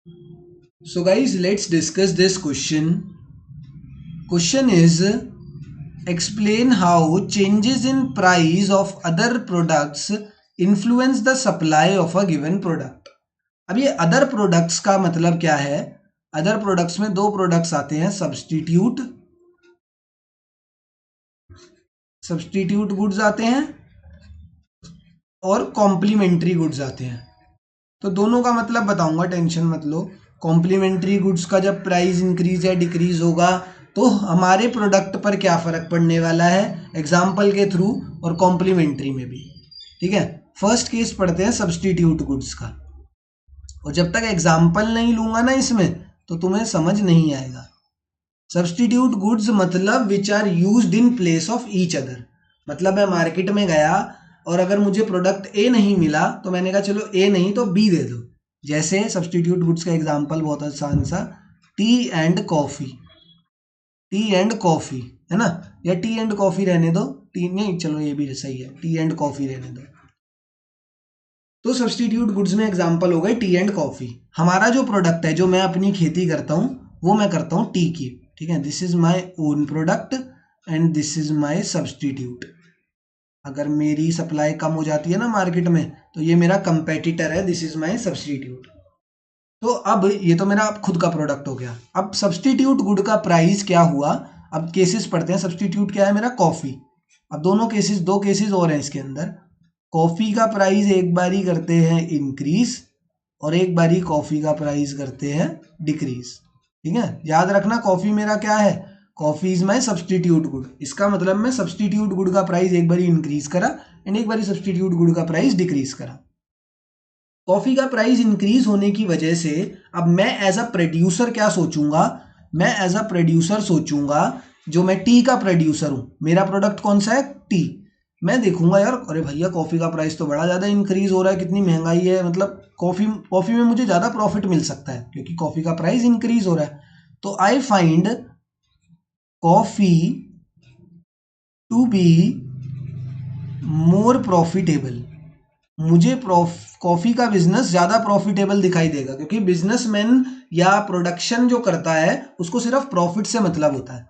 So guys, let's discuss this question. Question is, explain how changes in price of other products influence the supply of a given product. अब ये other products का मतलब क्या है? Other products में दो products आते हैं, सब्सटीट्यूट गुड्स आते हैं और कॉम्प्लीमेंट्री गुड्स आते हैं। तो दोनों का मतलब बताऊंगा, टेंशन मत लो। कॉम्प्लीमेंट्री गुड्स का जब प्राइस इंक्रीज या डिक्रीज होगा तो हमारे प्रोडक्ट पर क्या फ़र्क पड़ने वाला है, एग्जाम्पल के थ्रू और कॉम्प्लीमेंट्री में भी। ठीक है, फर्स्ट केस पढ़ते हैं सब्सटीट्यूट गुड्स का, और जब तक एग्जाम्पल नहीं लूंगा ना इसमें तो तुम्हें समझ नहीं आएगा। सब्सटीट्यूट गुड्स मतलब which are used in place of each other. मतलब मैं मार्केट में गया और अगर मुझे प्रोडक्ट ए नहीं मिला तो मैंने कहा चलो ए नहीं तो बी दे दो। जैसे सब्सटीट्यूट गुड्स का एग्जांपल बहुत आसान सा, T and coffee, T and coffee है ना, या टी एंड कॉफ़ी रहने दो, टी नहीं, चलो ये भी सही है, टी एंड कॉफ़ी रहने दो। तो सब्सटीट्यूट गुड्स में एग्जांपल हो गए टी एंड कॉफ़ी। हमारा जो प्रोडक्ट है, जो मैं अपनी खेती करता हूँ, वो मैं करता हूँ टी की। ठीक है, this is my own product and this is my substitute. अगर मेरी सप्लाई कम हो जाती है ना मार्केट में तो ये मेरा कंपेटिटर है, दिस इज माय सब्सटीट्यूट। तो अब ये तो मेरा खुद का प्रोडक्ट हो गया। अब सब्सटीट्यूट गुड का प्राइस क्या हुआ, अब केसेस पढ़ते हैं। सब्सटीट्यूट क्या है मेरा, कॉफ़ी। अब दोनों केसेस, दो केसेस और हैं इसके अंदर। कॉफ़ी का प्राइस एक बारी करते हैं इंक्रीज और एक बारी कॉफ़ी का प्राइस करते हैं डिक्रीज। ठीक है, याद रखना कॉफ़ी मेरा क्या है, coffee is my substitute good. इसका मतलब मैं सब्सटीट्यूट गुड का प्राइस एक बारी इंक्रीज करा एंड एक बारी सब्सटीट्यूट गुड का प्राइस डिक्रीज करा। कॉफ़ी का प्राइस इंक्रीज होने की वजह से अब मैं एज अ प्रोड्यूसर क्या सोचूंगा, मैं एज अ प्रोड्यूसर सोचूंगा, जो मैं टी का प्रोड्यूसर हूं, मेरा प्रोडक्ट कौन सा है, टी। मैं देखूंगा यार, अरे भैया कॉफ़ी का प्राइस तो बड़ा ज़्यादा इंक्रीज हो रहा है, कितनी महंगाई है, मतलब कॉफ़ी कॉफ़ी में मुझे ज़्यादा प्रॉफिट मिल सकता है क्योंकि कॉफ़ी का प्राइस इंक्रीज हो रहा है। तो I find coffee to be more profitable. मुझे कॉफ़ी का बिजनेस ज़्यादा प्रॉफिटेबल दिखाई देगा क्योंकि बिजनेसमैन या प्रोडक्शन जो करता है उसको सिर्फ प्रॉफिट से मतलब होता है।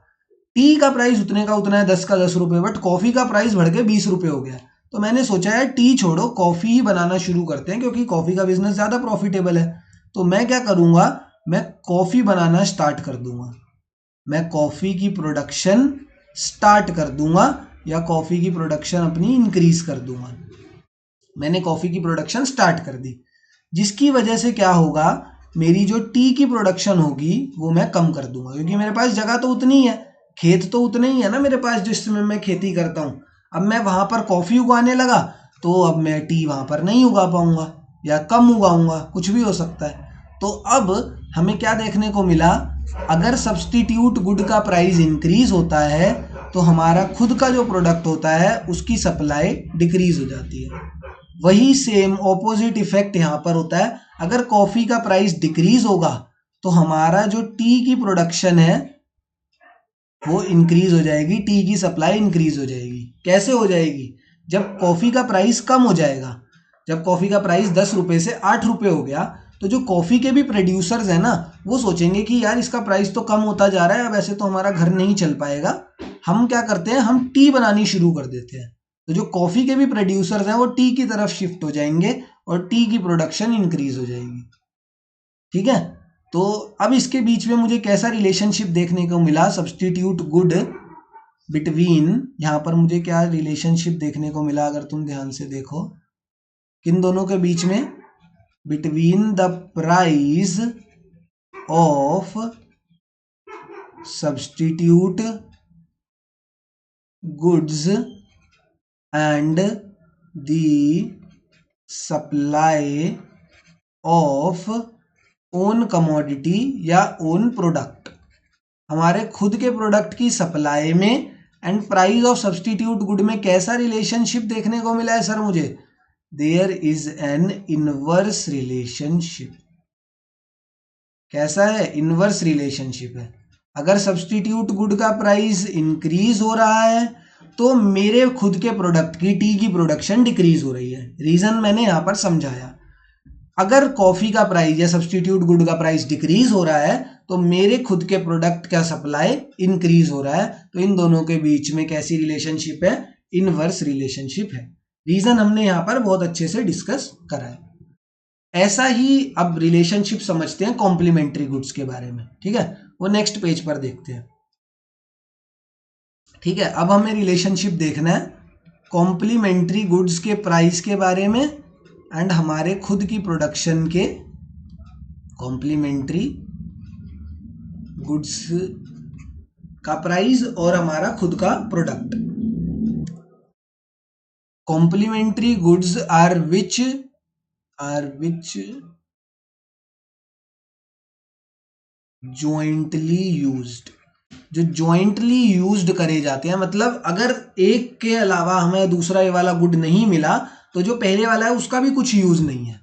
टी का प्राइस उतने का उतना है, 10 का 10 रुपए, बट कॉफ़ी का प्राइस बढ़ के 20 रुपए हो गया। तो मैंने सोचा है टी छोड़ो, कॉफ़ी ही बनाना शुरू करते हैं क्योंकि कॉफ़ी का बिजनेस ज़्यादा प्रॉफिटेबल है। तो मैं क्या करूँगा, मैं कॉफ़ी बनाना स्टार्ट कर दूंगा, मैं कॉफ़ी की प्रोडक्शन स्टार्ट कर दूंगा या कॉफ़ी की प्रोडक्शन अपनी इंक्रीज कर दूंगा। मैंने कॉफ़ी की प्रोडक्शन स्टार्ट कर दी, जिसकी वजह से क्या होगा, मेरी जो टी की प्रोडक्शन होगी वो मैं कम कर दूंगा क्योंकि मेरे पास जगह तो उतनी ही है, खेत तो उतने ही है ना मेरे पास जिसमें मैं खेती करता हूँ। अब मैं वहां पर कॉफ़ी उगाने लगा तो अब मैं टी वहां पर नहीं उगा पाऊंगा या कम उगाऊंगा, कुछ भी हो सकता है। तो अब हमें क्या देखने को मिला, अगर सब्सटीट्यूट गुड का प्राइस इंक्रीज होता है तो हमारा खुद का जो प्रोडक्ट होता है उसकी सप्लाई डिक्रीज हो जाती है। वही सेम ऑपोजिट इफेक्ट यहाँ पर होता है, अगर कॉफी का प्राइस डिक्रीज होगा तो हमारा जो टी की प्रोडक्शन है वो इंक्रीज हो जाएगी, टी की सप्लाई इंक्रीज हो जाएगी। कैसे हो जाएगी, जब कॉफी का प्राइस कम हो जाएगा, जब कॉफी का प्राइस 10 रुपए से 8 रुपए हो गया तो जो कॉफी के भी प्रोड्यूसर्स हैं ना वो सोचेंगे कि यार इसका प्राइस तो कम होता जा रहा है, अब ऐसे तो हमारा घर नहीं चल पाएगा, हम क्या करते हैं, हम टी बनानी शुरू कर देते हैं। तो जो कॉफी के भी प्रोड्यूसर्स हैं वो टी की तरफ शिफ्ट हो जाएंगे और टी की प्रोडक्शन इंक्रीज हो जाएगी। ठीक है, तो अब इसके बीच में मुझे कैसा रिलेशनशिप देखने को मिला, सब्सटीट्यूट गुड बिटवीन, यहां पर मुझे क्या रिलेशनशिप देखने को मिला अगर तुम ध्यान से देखो, किन दोनों के बीच में, between the price of substitute goods and the supply of own commodity या ओन प्रोडक्ट। हमारे खुद के प्रोडक्ट की सप्लाई में and price of substitute good में कैसा रिलेशनशिप देखने को मिला है सर मुझे, there is an inverse relationship. कैसा है, इनवर्स रिलेशनशिप है। अगर सब्सटीट्यूट गुड का प्राइस इंक्रीज हो रहा है तो मेरे खुद के प्रोडक्ट की टी की प्रोडक्शन डिक्रीज हो रही है। रीजन मैंने यहां पर समझाया। अगर कॉफी का प्राइस या सब्स्टिट्यूट गुड का प्राइस डिक्रीज हो रहा है तो मेरे खुद के प्रोडक्ट का सप्लाई इंक्रीज हो रहा है। तो इन दोनों के बीच में कैसी रिलेशनशिप है? इनवर्स रिलेशनशिप है। रीजन हमने यहां पर बहुत अच्छे से डिस्कस करा है। ऐसा ही अब रिलेशनशिप समझते हैं कॉम्प्लीमेंट्री गुड्स के बारे में। ठीक है, वो नेक्स्ट पेज पर देखते हैं। ठीक है, अब हमें रिलेशनशिप देखना है कॉम्प्लीमेंट्री गुड्स के प्राइस के बारे में एंड हमारे खुद की प्रोडक्शन के कॉम्प्लीमेंट्री गुड्स का प्राइस और हमारा खुद का product. Complementary goods are which jointly used, जो जॉइंटली यूज्ड करे जाते हैं। मतलब अगर एक के अलावा हमें दूसरा ये वाला गुड नहीं मिला तो जो पहले वाला है उसका भी कुछ यूज नहीं है।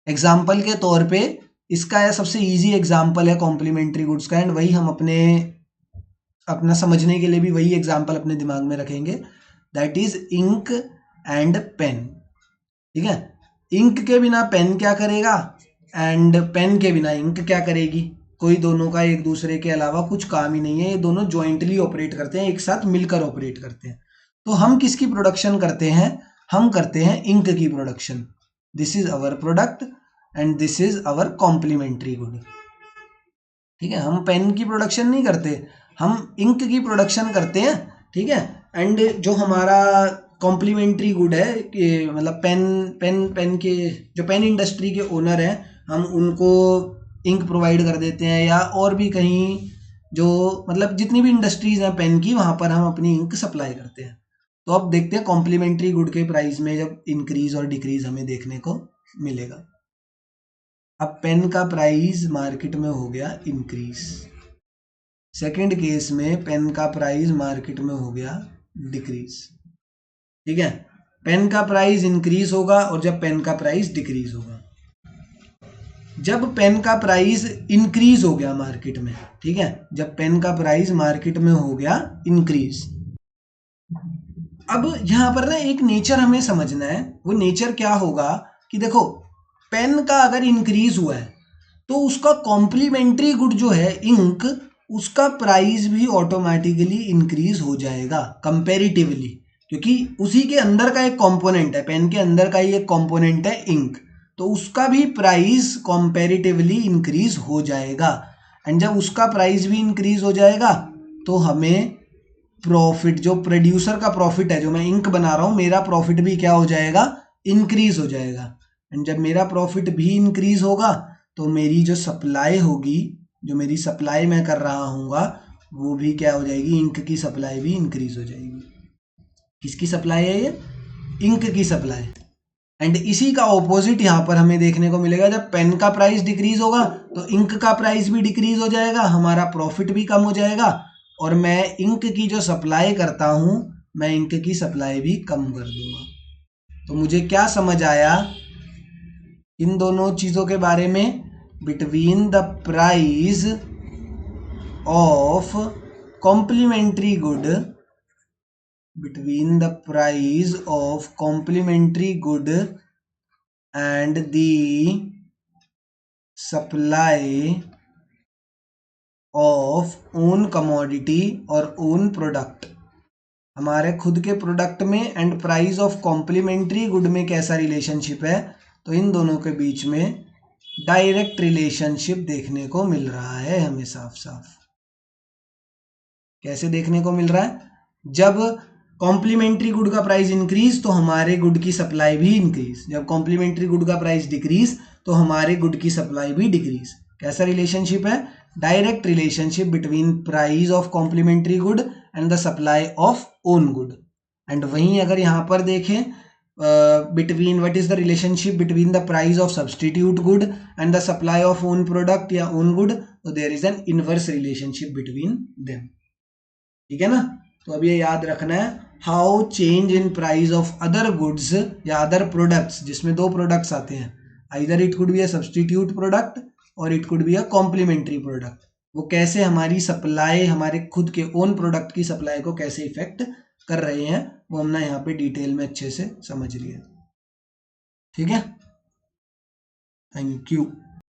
एग्जाम्पल के तौर पे इसका सबसे इजी एग्जाम्पल है कॉम्प्लीमेंट्री गुड्स का, एंड वही हम अपना समझने के लिए भी वही एग्जाम्पल अपने दिमाग में रखेंगे। That is ink and pen. ठीक है, इंक के बिना पेन क्या करेगा एंड पेन के बिना इंक क्या करेगी? कोई दोनों का एक दूसरे के अलावा कुछ काम ही नहीं है। ये दोनों ज्वाइंटली ऑपरेट करते हैं, एक साथ मिलकर ऑपरेट करते हैं। तो हम किसकी प्रोडक्शन करते हैं? हम करते हैं इंक की production. This is our product and this is our complementary good. ठीक है, हम पेन की प्रोडक्शन नहीं करते, हम इंक की प्रोडक्शन करते हैं। ठीक है, एंड जो हमारा कॉम्प्लीमेंट्री गुड है कि मतलब पेन के जो पेन इंडस्ट्री के ओनर हैं, हम उनको इंक प्रोवाइड कर देते हैं, या और भी कहीं जो मतलब जितनी भी इंडस्ट्रीज हैं पेन की, वहां पर हम अपनी इंक सप्लाई करते हैं। तो अब देखते हैं कॉम्प्लीमेंट्री गुड के प्राइस में जब इंक्रीज और डिक्रीज हमें देखने को मिलेगा। अब पेन का प्राइस मार्केट में हो गया इंक्रीज। सेकंड केस में पेन का प्राइस मार्केट में हो गया डिक्रीज। ठीक है, पेन का प्राइस इंक्रीज होगा और जब पेन का प्राइस डिक्रीज होगा। जब पेन का प्राइस इंक्रीज हो गया मार्केट में, ठीक है, जब पेन का प्राइस मार्केट में हो गया इंक्रीज, अब यहां पर ना एक नेचर हमें समझना है। वो नेचर क्या होगा कि देखो, पेन का अगर इंक्रीज हुआ है तो उसका कॉम्प्लीमेंट्री गुड जो है इंक, उसका प्राइस भी ऑटोमेटिकली इंक्रीज हो जाएगा कंपैरेटिवली, क्योंकि उसी के अंदर का एक कंपोनेंट है, पेन के अंदर का ही एक कंपोनेंट है इंक, तो उसका भी प्राइस कंपैरेटिवली इंक्रीज हो जाएगा। एंड जब उसका प्राइस भी इंक्रीज हो जाएगा तो हमें प्रॉफिट, जो प्रोड्यूसर का प्रॉफिट है, जो मैं इंक बना रहा हूं, मेरा प्रॉफिट भी क्या हो जाएगा? इंक्रीज हो जाएगा। एंड जब मेरा प्रॉफिट भी इंक्रीज होगा तो मेरी जो सप्लाई होगी, जो मेरी सप्लाई मैं कर रहा हूँगा, वो भी क्या हो जाएगी? इंक की सप्लाई भी इंक्रीज हो जाएगी। किसकी सप्लाई है ये? इंक की सप्लाई। एंड इसी का ऑपोजिट यहाँ पर हमें देखने को मिलेगा। जब पेन का प्राइस डिक्रीज होगा तो इंक का प्राइस भी डिक्रीज हो जाएगा, हमारा प्रॉफिट भी कम हो जाएगा, और मैं इंक की जो सप्लाई करता हूँ, मैं इंक की सप्लाई भी कम कर दूंगा। तो मुझे क्या समझ आया इन दोनों चीजों के बारे में? Between the price of complementary good, between the price of complementary good and the supply of own commodity और own product, हमारे खुद के प्रोडक्ट में and price of complementary good में कैसा रिलेशनशिप है? तो इन दोनों के बीच में डायरेक्ट रिलेशनशिप देखने को मिल रहा है हमें साफ साफ। कैसे देखने को मिल रहा है? जब कॉम्प्लीमेंट्री गुड का प्राइस इंक्रीज तो हमारे गुड की सप्लाई भी इंक्रीज, जब कॉम्प्लीमेंट्री गुड का प्राइस डिक्रीज तो हमारे गुड की सप्लाई भी डिक्रीज। कैसा रिलेशनशिप है? Direct relationship between price of complementary good and the supply of own good. And वहीं अगर यहाँ पर देखें between, what is the relationship between the price of substitute good and the supply of own product या own good, तो there is an inverse relationship between them. ठीक है ना? तो अब ये याद रखना है, how change in price of other goods या अदर प्रोडक्ट्स, जिसमें दो प्रोडक्ट्स आते हैं, either it could be a substitute product और it could be a complementary product, वो कैसे हमारी सप्लाई, हमारे खुद के ओन प्रोडक्ट की सप्लाई को कैसे इफेक्ट कर रहे हैं, वो हमने यहाँ पे डिटेल में अच्छे से समझ लिया। ठीक है। Thank you.